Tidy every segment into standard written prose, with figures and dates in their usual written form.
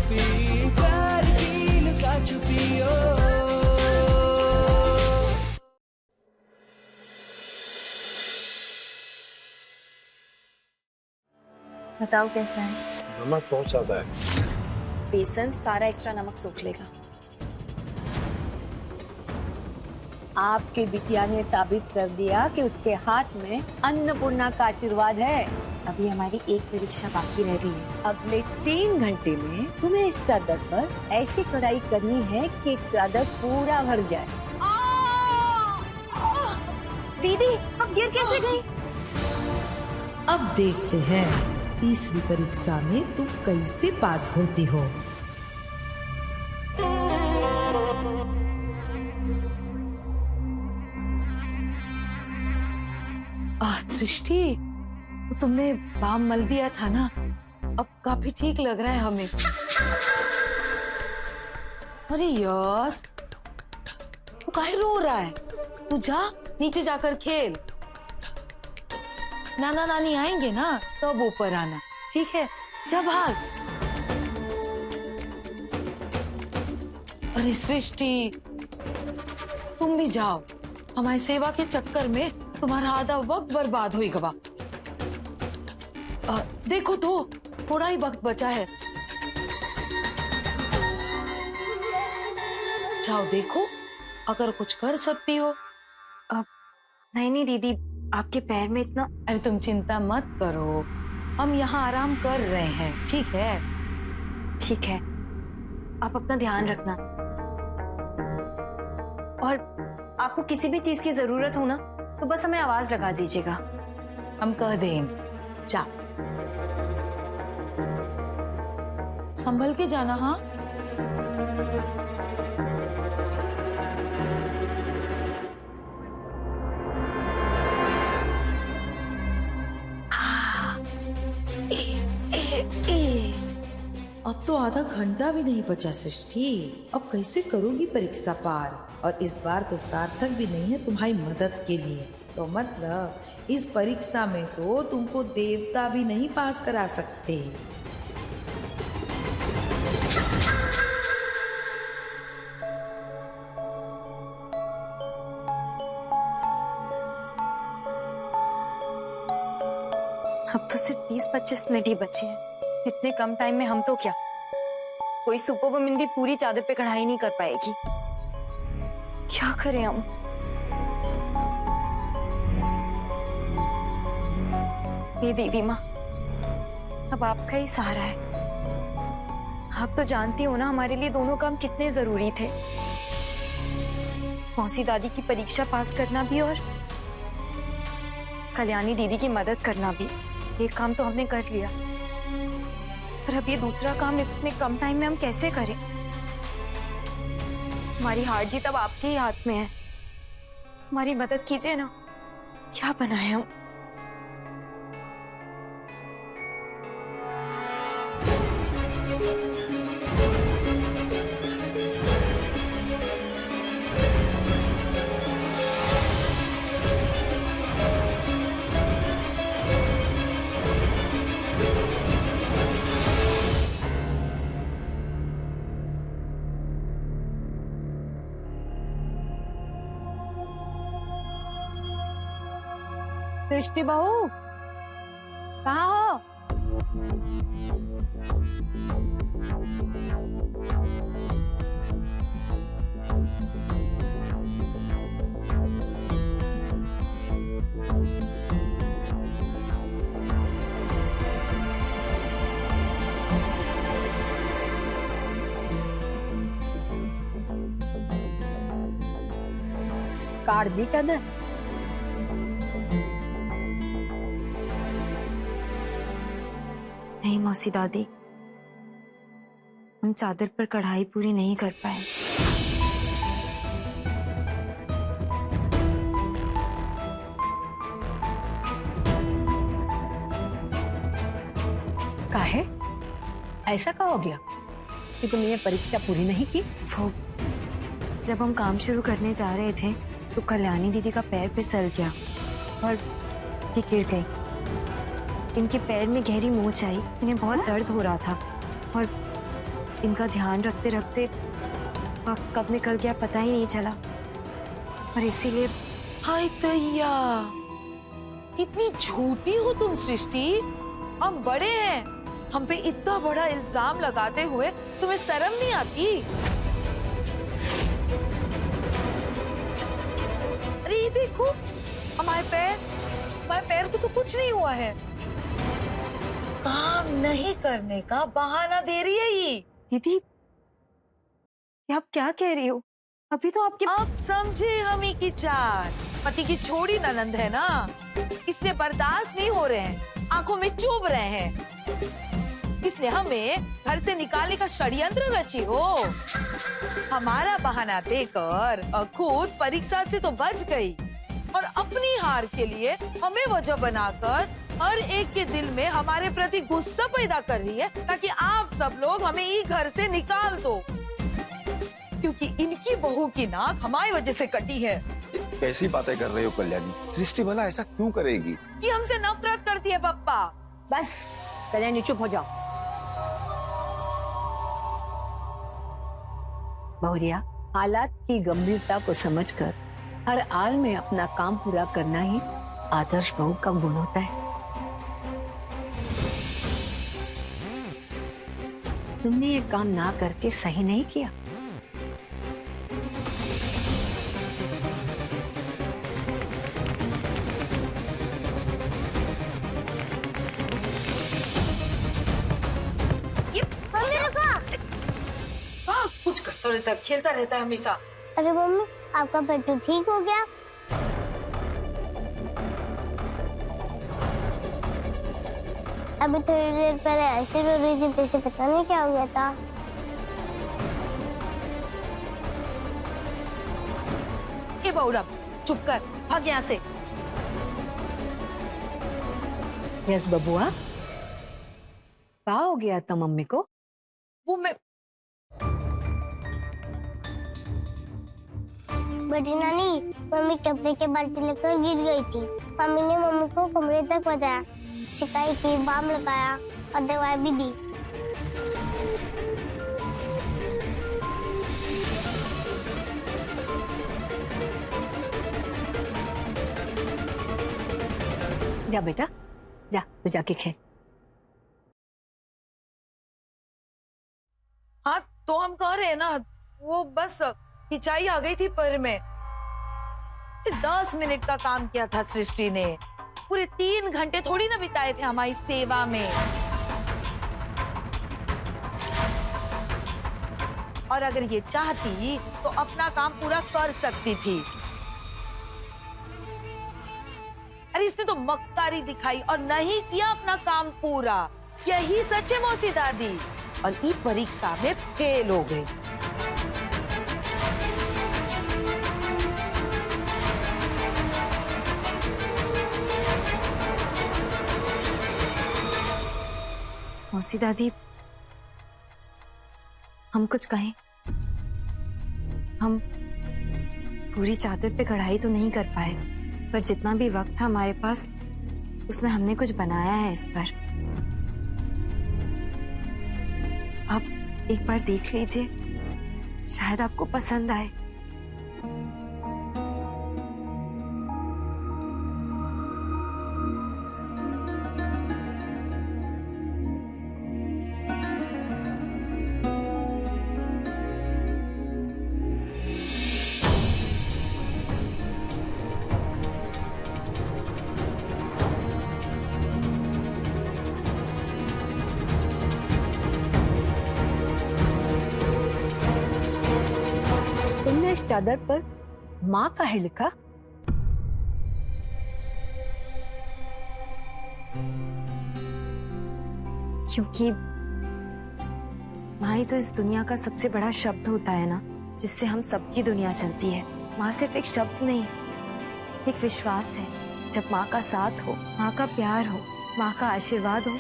छुपी, प्यार की लुका छुपी ओ। बताओ कैसा है? नमक बहुत ज्यादा है। बेसन सारा एक्स्ट्रा नमक सोख लेगा। आपके बिटिया ने साबित कर दिया कि उसके हाथ में अन्नपूर्णा का आशीर्वाद है। अभी हमारी एक परीक्षा बाकी रह गई है। अगले 3 घंटे में तुम्हें इस चादर पर ऐसी कढ़ाई करनी है कि चादर पूरा भर जाए। दीदी अब गिर कैसे गई? अब देखते हैं तीसरी परीक्षा में तुम कैसे पास होती हो। सृष्टि, तो तुमने बाम मल दिया था ना, अब काफी ठीक लग रहा है हमें। अरे यस, तू काहे रो रहा है? तू जा नीचे जाकर खेल। नाना नानी आएंगे ना तब ऊपर आना, ठीक है? जा भाग। अरे सृष्टि, तुम भी जाओ, हमारी सेवा के चक्कर में तुम्हारा आधा वक्त बर्बाद हुई गवा। देखो तो थोड़ा ही वक्त बचा है, जाओ देखो अगर कुछ कर सकती हो। नहीं नहीं दीदी, आपके पैर में इतना। अरे तुम चिंता मत करो, हम यहाँ आराम कर रहे हैं, ठीक है? ठीक है, आप अपना ध्यान रखना। और आपको किसी भी चीज की जरूरत हो ना तो बस हमें आवाज लगा दीजिएगा। हम कह देंगे। जा संभल के जाना। हाँ अब तो आधा घंटा भी नहीं बचा सृष्टि, अब कैसे करोगी परीक्षा पार? और इस बार तो सार्थक भी नहीं है तुम्हारी मदद के लिए, तो मतलब इस परीक्षा में तो तुमको देवता भी नहीं पास करा सकते। अब तो सिर्फ 20-25 मिनट ही बचे हैं। इतने कम टाइम में हम तो क्या, कोई सुपर वुमन भी पूरी चादर पे कढ़ाई नहीं कर पाएगी। क्या करें हम? ये देवी माँ, अब आपका ही सहारा है। आप तो जानती हो ना हमारे लिए दोनों काम कितने जरूरी थे। मौसी दादी की परीक्षा पास करना भी और कल्याणी दीदी की मदद करना भी। एक काम तो हमने कर लिया, पर अब ये दूसरा काम इतने कम टाइम में हम कैसे करें? हमारी हार जीत अब आपके ही हाथ में है। हमारी मदद कीजिए ना, क्या बनाए हम? सृष्टि बहू, कहाँ हो? काट दी चादर? नहीं मौसी दादी, हम चादर पर कढ़ाई पूरी नहीं कर पाए। काहे? ऐसा क्या हो गया कि तुमने ये परीक्षा पूरी नहीं की? वो जब हम काम शुरू करने जा रहे थे तो कल्याणी दीदी का पैर फिसल गया और ये गिर गई। इनके पैर में गहरी मोच आई, इन्हें बहुत दर्द हो रहा था और इनका ध्यान रखते रखते वक्त कब निकल गया पता ही नहीं चला, और इसीलिए हाय तैया, इतनी झूठी हो तुम सृष्टि। हम बड़े हैं, हम पे इतना बड़ा इल्जाम लगाते हुए तुम्हें शर्म नहीं आती? अरे ये देखो, हमारे पैर को तो कुछ नहीं हुआ है। काम नहीं करने का बहाना दे रही है ये। दीदी, ये आप क्या कह रही हो? अभी तो आपके आप समझे हम ही की चार, पति की छोड़ी ननंद है ना, इसलिए बर्दाश्त नहीं हो रहे हैं, आंखों में चुभ रहे हैं, इसलिए हमें घर से निकालने का षड्यंत्र रची हो। हमारा बहाना देकर खुद परीक्षा से तो बच गई, और अपनी हार के लिए हमें वजह बनाकर हर एक के दिल में हमारे प्रति गुस्सा पैदा कर रही है, ताकि आप सब लोग हमें ही घर से निकाल दो, क्योंकि इनकी बहू की नाक हमारी वजह से कटी है। कैसी बातें कर रहे हो कल्याणी? सृष्टि भला ऐसा क्यों करेगी? कि हमसे नफरत करती है पप्पा। बस कल्याणी चुप हो जाओ। बहुरिया, हालात की गंभीरता को समझकर हर हाल में अपना काम पूरा करना ही आदर्श बहू का गुण होता है। तुमने ये काम ना करके सही नहीं किया। कुछ करता रहता, खेलता रहता है हमेशा। अरे मम्मी, आपका पेट तो ठीक हो गया? अभी थोड़ी देर पहले ऐसे रो रही थी, जैसे पता नहीं क्या हो गया था। ए बौरा, चुप कर, भाग यहाँ से। यस बबुआ, क्या हो गया था मम्मी को? वो मैं बड़ी नानी, मम्मी कपड़े के बाल्टी लेकर गिर गई थी। मम्मी ने मम्मी को कमरे तक पहुंचाया, सिकाई की, बाम लगाया और दवाई भी दी। जा बेटा, जा तू जाके खेल। हाँ तो हम कह रहे हैं ना, वो बस खिंचाई आ गई थी पर में। 10 मिनट का काम किया था सृष्टि ने, पूरे 3 घंटे थोड़ी ना बिताए थे हमारी सेवा में। और अगर ये चाहती तो अपना काम पूरा कर सकती थी। अरे इसने तो मक्कारी दिखाई और नहीं किया अपना काम पूरा। यही सच है मौसी दादी, और ई परीक्षा में फेल हो गई। मौसी दादी, हम कुछ कहें? हम पूरी चादर पे कढ़ाई तो नहीं कर पाए, पर जितना भी वक्त था हमारे पास, उसमें हमने कुछ बनाया है इस पर। आप एक बार देख लीजिए, शायद आपको पसंद आए। तुमने इस चादर पर माँ का है लिखा? क्योंकि माँ ही तो इस दुनिया का सबसे बड़ा शब्द होता है ना, जिससे हम सबकी दुनिया चलती है। माँ सिर्फ एक शब्द नहीं, एक विश्वास है। जब माँ का साथ हो, माँ का प्यार हो, माँ का आशीर्वाद हो,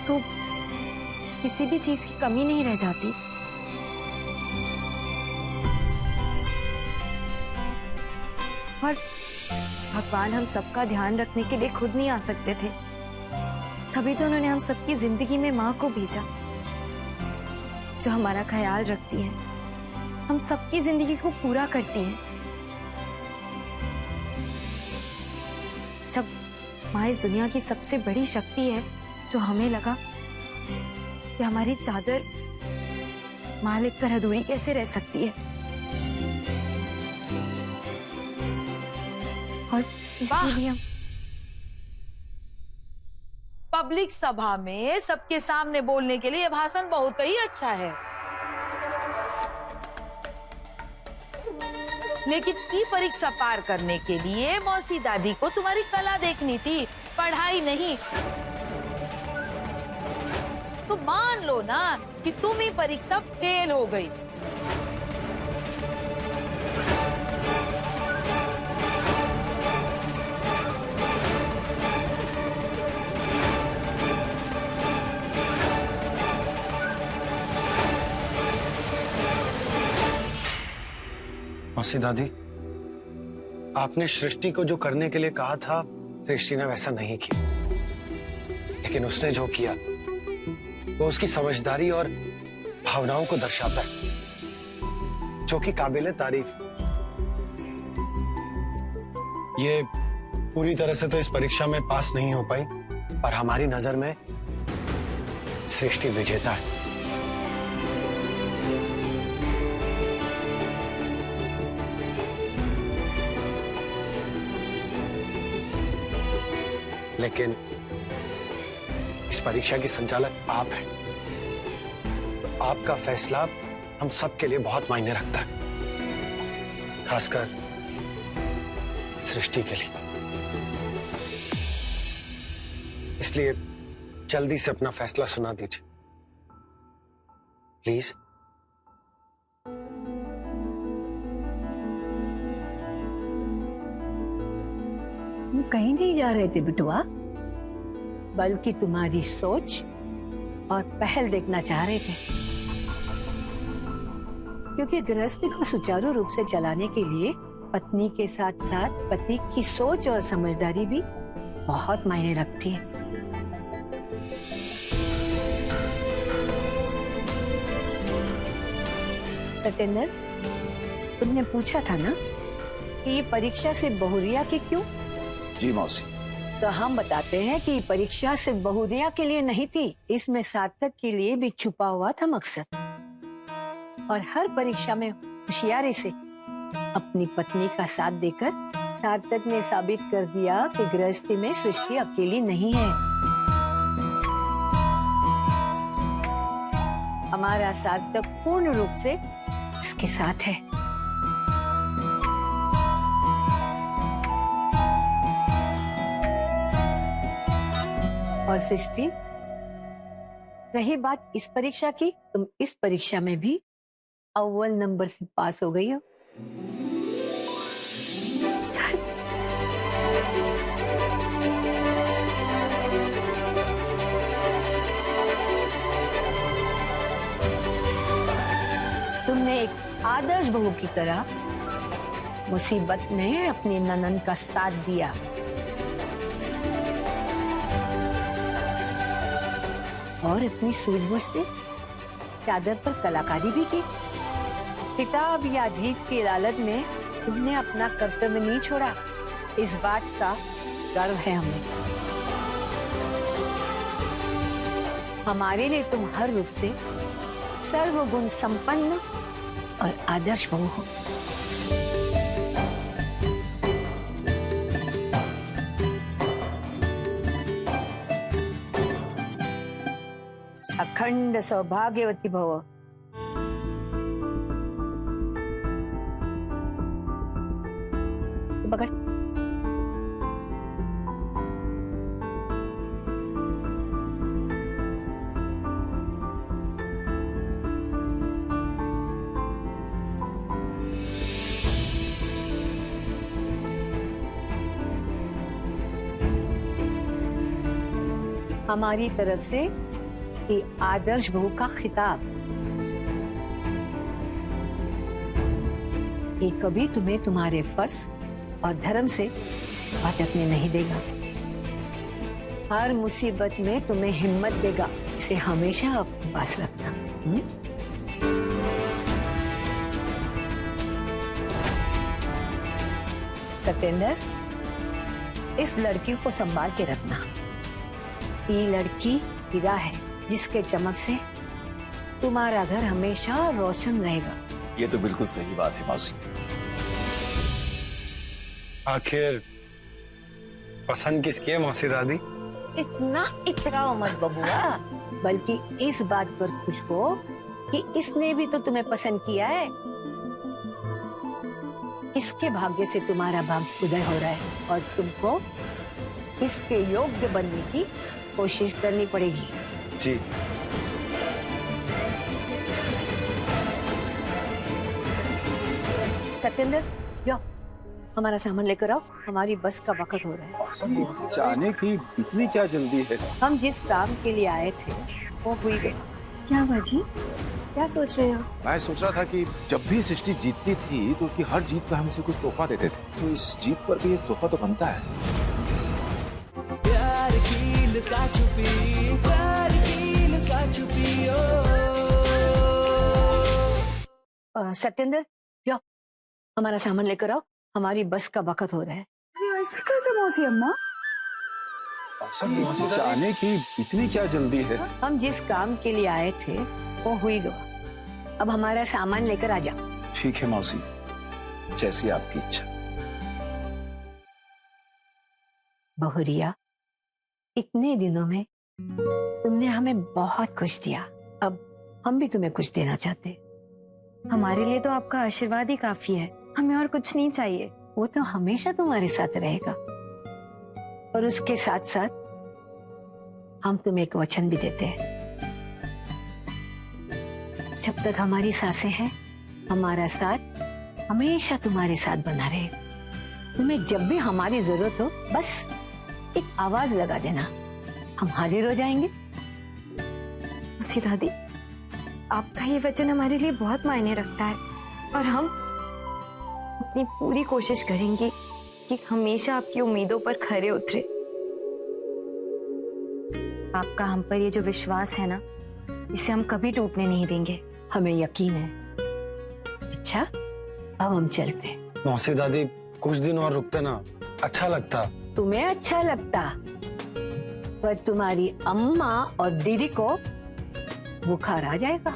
तो किसी भी चीज की कमी नहीं रह जाती। और भगवान हम सबका ध्यान रखने के लिए खुद नहीं आ सकते थे, तभी तो उन्होंने हम सबकी जिंदगी में माँ को भेजा। जो हमारा ख्याल रखती हैं, हम सबकी जिंदगी को पूरा करती हैं। जब माँ इस दुनिया की सबसे बड़ी शक्ति है तो हमें लगा कि हमारी चादर माँ लिखकर अधूरी कैसे रह सकती है, और इसीलिए हम पब्लिक सभा में सबके सामने बोलने के लिए यह भाषण बहुत ही अच्छा है, लेकिन ई परीक्षा पार करने के लिए मौसी दादी को तुम्हारी कला देखनी थी, पढ़ाई नहीं। तो मान लो ना कि तुम ही परीक्षा फेल हो गई। मौसी दादी, आपने सृष्टि को जो करने के लिए कहा था, सृष्टि ने वैसा नहीं किया, लेकिन उसने जो किया वो उसकी समझदारी और भावनाओं को दर्शाता है, जो कि काबिल तारीफ। ये पूरी तरह से तो इस परीक्षा में पास नहीं हो पाई, पर हमारी नजर में सृष्टि विजेता है। लेकिन इस परीक्षा की संचालक आप हैं, तो आपका फैसला हम सब के लिए बहुत मायने रखता है, खासकर सृष्टि के लिए। इसलिए जल्दी से अपना फैसला सुना दीजिए प्लीज। कहीं नहीं जा रहे थे बिटुआ, बल्कि तुम्हारी सोच और पहल देखना चाह रहे थे, क्योंकि गृहस्थी को सुचारू रूप से चलाने के लिए पत्नी के साथ साथ पति की सोच और समझदारी भी बहुत मायने रखती है। सत्येंद्र, तुमने पूछा था ना कि ये परीक्षा से बहुरिया के क्यों? जी मौसी। तो हम बताते हैं कि परीक्षा सिर्फ बहुरिया के लिए नहीं थी, इसमें सार्थक के लिए भी छुपा हुआ था मकसद। और हर परीक्षा में होशियारी से अपनी पत्नी का साथ देकर सार्थक ने साबित कर दिया कि गृहस्थी में सृष्टि अकेली नहीं है। हमारा सार्थक पूर्ण रूप से उसके साथ है। और सृष्टि, रही बात इस परीक्षा की, तुम इस परीक्षा में भी अव्वल नंबर से पास हो गई हो। सच? तुमने एक आदर्श बहू की तरह मुसीबत में अपनी ननद का साथ दिया। और अपनी सूझबूझ से चादर पर कलाकारी भी की। किताब या जीत की लालच में तुमने अपना कर्तव्य नहीं छोड़ा, इस बात का गर्व है हमें। हमारे लिए तुम हर रूप से सर्वगुण संपन्न और आदर्श बहू हो। अखंड सौभाग्यवती भव। पकड़। हमारी तरफ से ये आदर्श बहू का खिताब, ये कभी तुम्हें तुम्हारे फर्ज और धर्म से भटकने नहीं देगा। हर मुसीबत में तुम्हें हिम्मत देगा। इसे हमेशा अपने पास रखना। सत्येंद्र, इस लड़की को संभाल के रखना। ये लड़की हीरा है जिसके चमक से तुम्हारा घर हमेशा रोशन रहेगा। ये तो बिल्कुल सही बात है मौसी। आखिर पसंद किसकी है मौसी दादी? इतना इतराओ मत बबुआ, बल्कि इस बात पर खुश हो कि इसने भी तो तुम्हें पसंद किया है। इसके भाग्य से तुम्हारा भाग्य उदय हो रहा है और तुमको इसके योग्य बनने की कोशिश करनी पड़ेगी। जी। सत्येंद्र, जाओ हमारा सामान लेकर आओ, हमारी बस का वक्त हो रहा है। जाने की इतनी क्या जल्दी है? हम जिस काम के लिए आए थे वो हुई गया। क्या बाजी, क्या सोच रहे हो? मैं सोच रहा था कि जब भी सृष्टि जीतती थी तो उसकी हर जीत पर हमसे कुछ तोहफा देते थे, तो इस जीत पर भी एक तोहफा तो बनता है। प्यार की लुका छुपी, प्यार की लुका छुपी सत्येंद्र, जाओ हमारा सामान लेकर आओ, हमारी बस का वक्त हो रहा है। ऐसे कैसे मौसी अम्मा? जाने की इतनी क्या जल्दी है? हम जिस काम के लिए आए थे वो हुई गया। अब हमारा सामान लेकर आ जाओ। ठीक है मौसी, जैसी आपकी इच्छा। बहुरिया, इतने दिनों में तुमने हमें बहुत कुछ दिया, अब हम भी तुम्हें कुछ देना चाहते। हमारे लिए तो आपका आशीर्वाद ही काफी है, हमें और कुछ नहीं चाहिए। वो तो हमेशा तुम्हारे साथ रहेगा, और उसके साथ साथ हम तुम्हें एक वचन भी देते हैं। जब तक हमारी सांसें हैं, हमारा साथ हमेशा तुम्हारे साथ बना रहेगा। तुम्हें जब भी हमारी जरूरत हो, बस एक आवाज लगा देना, हम हाजिर हो जाएंगे। उसी दादी, आपका ये वचन हमारे लिए बहुत मायने रखता है, और हम अपनी पूरी कोशिश करेंगे कि हमेशा आपकी उम्मीदों पर खरे उतरे। आपका हम पर ये जो विश्वास है ना, इसे हम कभी टूटने नहीं देंगे। हमें यकीन है। अच्छा, अब हम चलते हैं। मौसी दादी, कुछ दिन और रुकते ना, अच्छा लगता। तुम्हें अच्छा लगता, पर तुम्हारी अम्मा और दीदी को बुखार आ जाएगा।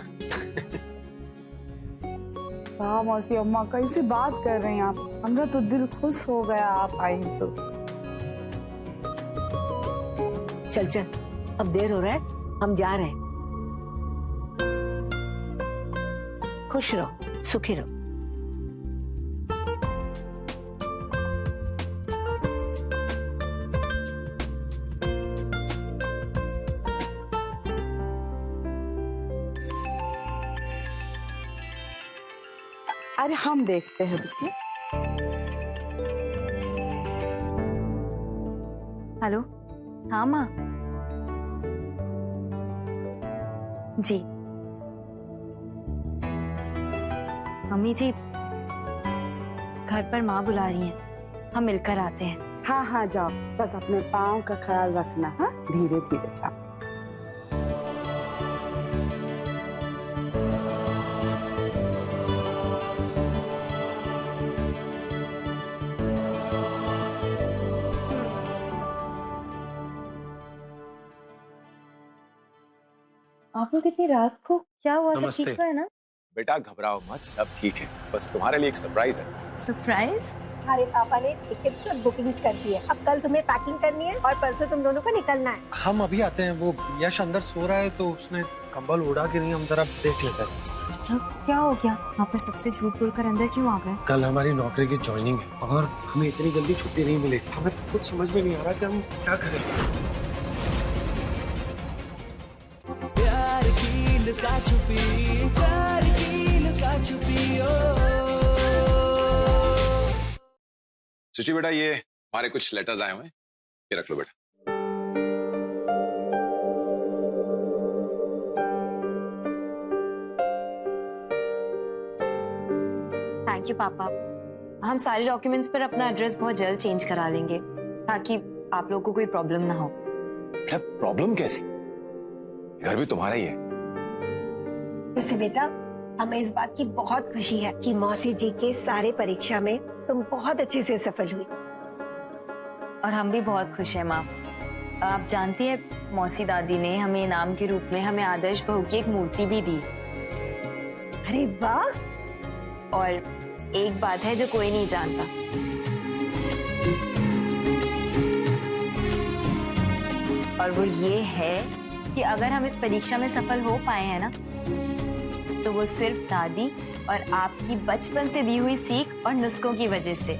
वाह मौसी अम्मा, कैसी बात कर रही हैं आप। हमरा तो दिल खुश हो गया आप आई तो। चल चल, अब देर हो रहा है, हम जा रहे हैं। खुश रहो, सुखी रहो। अरे हम देखते हैं रुकिए। हेलो, हाँ माँ जी। मम्मी जी, घर पर माँ बुला रही हैं, हम मिलकर आते हैं। हाँ हाँ जाओ, बस अपने पाँव का ख्याल रखना। हाँ, धीरे धीरे जाओ। आप लोग इतनी रात को, क्या हुआ? सब नमस्ते। ठीक तो है ना? बेटा घबराओ मत, सब ठीक है। बस तुम्हारे लिए एक सरप्राइज है। सरप्राइज? हमारे पापा ने टिकट और बुकिंग्स कर दी है। अब कल तुम्हें पैकिंग करनी है और परसों तुम दोनों को निकलना है। हम अभी आते हैं। वो यश अंदर सो रहा है तो उसने कंबल उड़ा के नहीं, हम जरा देख लेते हैं। मतलब क्या हो गया? वहाँ पर सबसे झूठ बोलकर अंदर क्यों आ गए? कल हमारी नौकरी की ज्वाइनिंग है और हमें इतनी जल्दी छुट्टी नहीं मिलेगी। हमें कुछ समझ में नहीं आ रहा कि हम क्या करें। प्यार की लुका छुपी, प्यार की लुका छुपी सुची बेटा, ये हमारे कुछ लेटर्स आए हुए हैं, ये रख लो बेटा। थैंक यू पापा। हम सारे डॉक्यूमेंट्स पर अपना एड्रेस बहुत जल्द चेंज करा लेंगे, ताकि आप लोगों को कोई प्रॉब्लम ना हो। प्रॉब्लम कैसी? घर भी तुम्हारा ही है। वैसे बेटा, हमें इस बात की बहुत खुशी है कि मौसी जी के सारे परीक्षा में तुम बहुत अच्छे से सफल हुई। और हम भी बहुत खुश हैं माँ। आप जानती है मौसी दादी ने हमें इनाम के रूप में हमें आदर्श बहू की एक मूर्ति भी दी। अरे वाह। और एक बात है जो कोई नहीं जानता, और वो ये है कि अगर हम इस परीक्षा में सफल हो पाए हैं ना, तो वो सिर्फ दादी और आपकी बचपन से दी हुई सीख और नुस्खों की वजह से।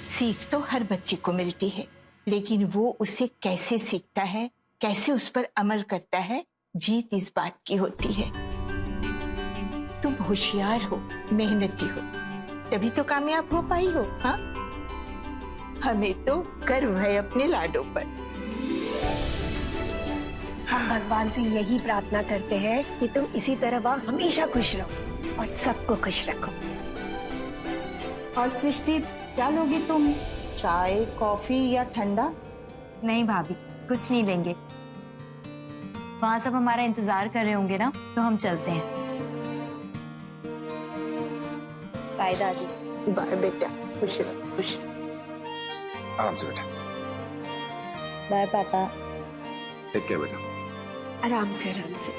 सीख तो हर बच्चे को मिलती है, लेकिन वो उसे कैसे सीखता है, कैसे उस पर अमल करता है, जीत इस बात की होती है। तुम होशियार हो, मेहनती हो, तभी तो कामयाब हो पाई हो। हाँ, हमें तो गर्व है अपने लाडों पर। हम भगवान से यही प्रार्थना करते हैं कि तुम इसी तरह हमेशा खुश रहो और सबको खुश रखो। और सृष्टि, क्या लोगी तुम? चाय, कॉफी या ठंडा? नहीं भाभी, कुछ नहीं लेंगे। वहां सब हमारा इंतजार कर रहे होंगे ना, तो हम चलते हैं। बाय दादी। बाय बेटा, खुश रहो, खुश रहो। आराम से बेटा। बाय पापा। टेक केयर बेटा। आराम से, आराम से।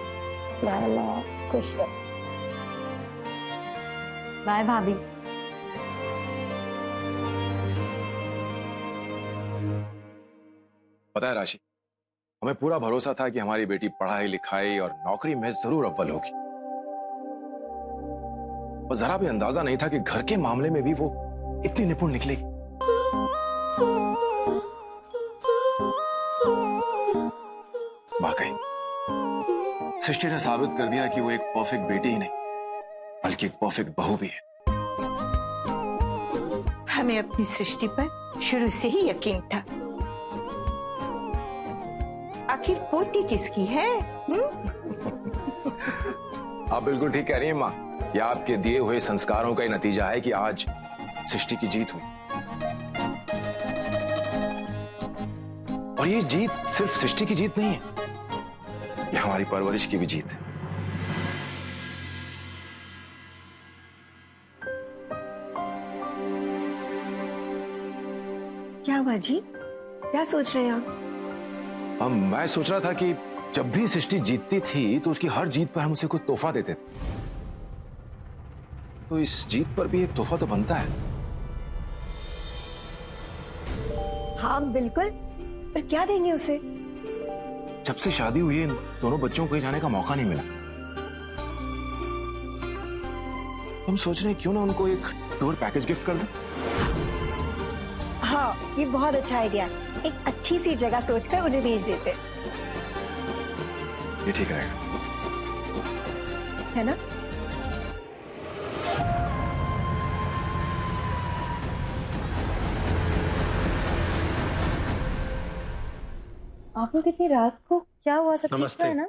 बाय माँ, खुश रहो। बाय भाभी। पता है राशि, हमें पूरा भरोसा था कि हमारी बेटी पढ़ाई लिखाई और नौकरी में जरूर अव्वल होगी, और जरा भी अंदाजा नहीं था कि घर के मामले में भी वो इतनी निपुण निकलेगी। वाकई सृष्टि ने साबित कर दिया कि वो एक परफेक्ट बेटी ही नहीं, बल्कि एक परफेक्ट बहू भी है। हमें अपनी सृष्टि पर शुरू से ही यकीन था। आखिर पोती किसकी है? आप बिल्कुल ठीक कह रही हैं माँ। यह आपके दिए हुए संस्कारों का ही नतीजा है कि आज सृष्टि की जीत हुई। और ये जीत सिर्फ सृष्टि की जीत नहीं है, यह हमारी परवरिश की भी जीत है। क्या हुआ जी? क्या सोच रहे हैं आप? मैं सोच रहा था कि जब भी सृष्टि जीतती थी तो उसकी हर जीत पर हम उसे कोई तोहफा देते थे, तो इस जीत पर भी एक तोहफा तो बनता है। हाँ बिल्कुल, पर क्या देंगे उसे? जब से शादी हुई है, इन दोनों बच्चों को कहीं जाने का मौका नहीं मिला। हम सोच रहे हैं क्यों ना उनको एक टूर पैकेज गिफ्ट कर दें। हाँ, ये बहुत अच्छा आइडिया। एक अच्छी सी जगह सोचकर उन्हें भेज देते, ये ठीक रहेगा, है ना? आप लोग इतनी रात को क्या हुआ? सब ठीक है ना?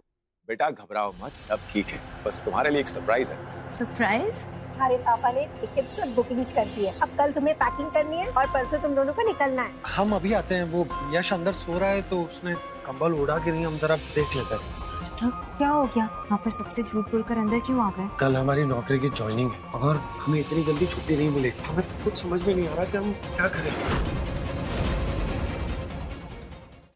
बेटा घबराओ मत, सब ठीक है। बस तुम्हारे लिए एक सरप्राइज है। सरप्राइज? हमारे पापा ने टिकट सब बुकिंग्स कर दी है। अब कल तुम्हें पैकिंग करनी है और परसों तुम दोनों को निकलना है। हम अभी आते हैं। वो यश अंदर सो रहा है तो उसने कंबल उड़ा के नहीं, हम जरा देख लेते हैं। सार्थक, क्या हो गया? यहाँ पर सबसे झूठ बोलकर अंदर क्यों आ गए? कल हमारी नौकरी की ज्वाइनिंग है और हमें इतनी जल्दी छुट्टी नहीं मिलेगी। हमें कुछ समझ में नहीं आ रहा कि हम क्या करें।